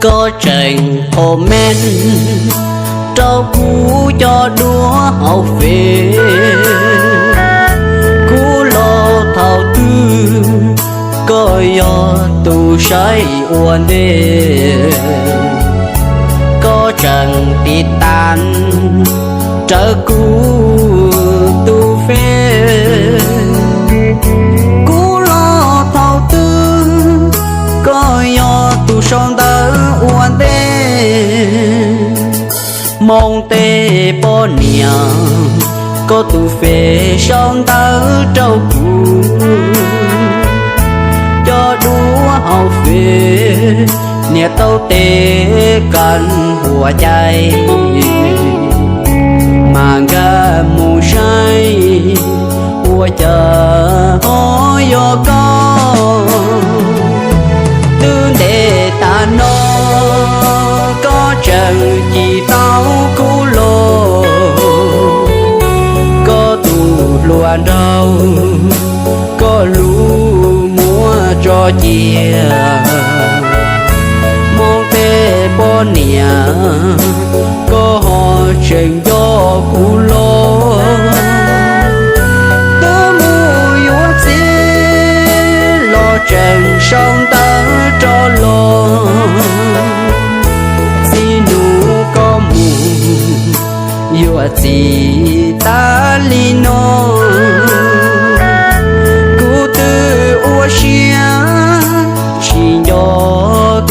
có trình hồ men trâu cú cho đúa hậu về cú lo thầu tư có do tu say uốn đê có chẳng tít tan trở cú tu phê cú lo thầu tư có do tu son tớ uốn đê mong tê bó nia có tu phê son tớ trâu cú cho đúa hậu phê nia tâu tê cần hùa chạy mà ga mù say hùa chờ hó yo con tư để ta nó có chẳng chỉ tao cú lô có tù luan đâu có lũ múa cho chia mong tê bó nia có họ trình cho cú lô tớ mùi yếu xí lo trình sông tớ cho lô xí nụ có mù yếu xí ta li nô cú tư ua xia chỉ nhỏ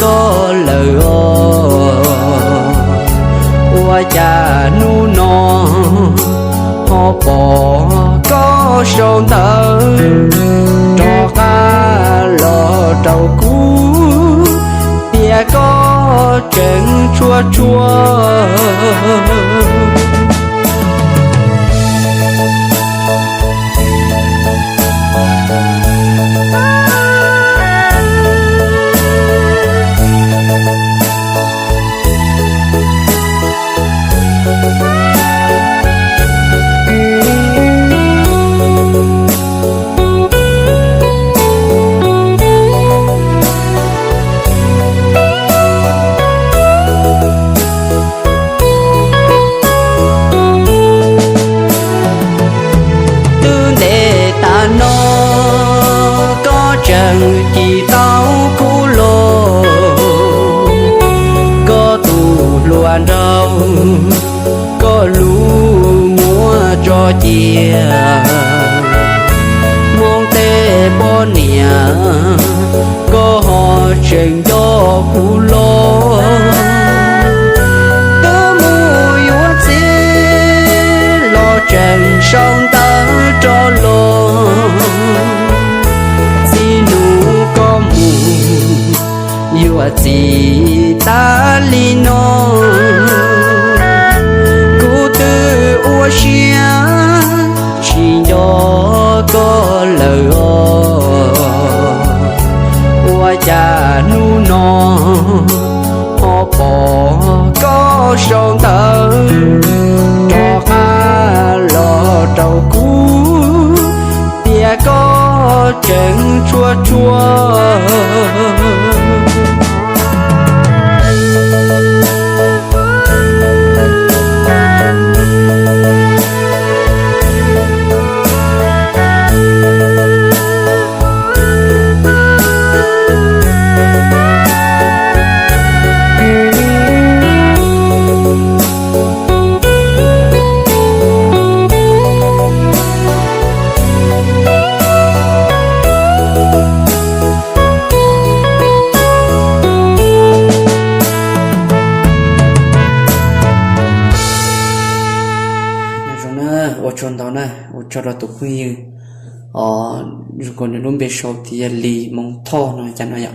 có lời ua cha nu no họ bỏ có sông tớ cho ca lo trâu cú bia có trứng chua chua chẳng chỉ tao cú lô có tù luan đâu có lũ múa cho chia mong tê bó nia có họ trình cho cú lô tớ mùi yếu xí lo chẳng sông tớ cho lô yêu gì ta li nô cú tư ua xia chỉ nhỏ có lời ua cha nu no họ bỏ có sông tớ cho ha lo trâu cú bia có trứng chua chua chọn đó nè, cho nó tụi quy rồi còn nó bị sâu thì lì mong thò nó chẳng nói vậy,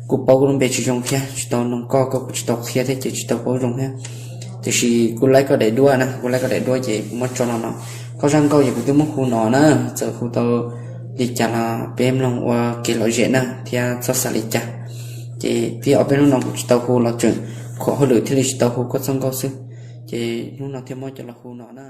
cụ bao nó bị chỉ trong kia, chỉ tao nó có chỉ tao kia thế chỉ tao bao trong kia, thì chỉ cụ lấy cái để đua nè, cụ lấy cái để đua gì cũng mất cho nó có răng câu gì cũng tôi mất khu nó nè, giờ khu tao đi chả là bên lòng qua cái loại dễ nè, thì sao xả đi chả, thì vì ở bên nó chỉ tao khu là chuyện khó hơn được thì chỉ tao khu có răng câu xứ, thì lúc nào thêm mới cho là khu nó nè.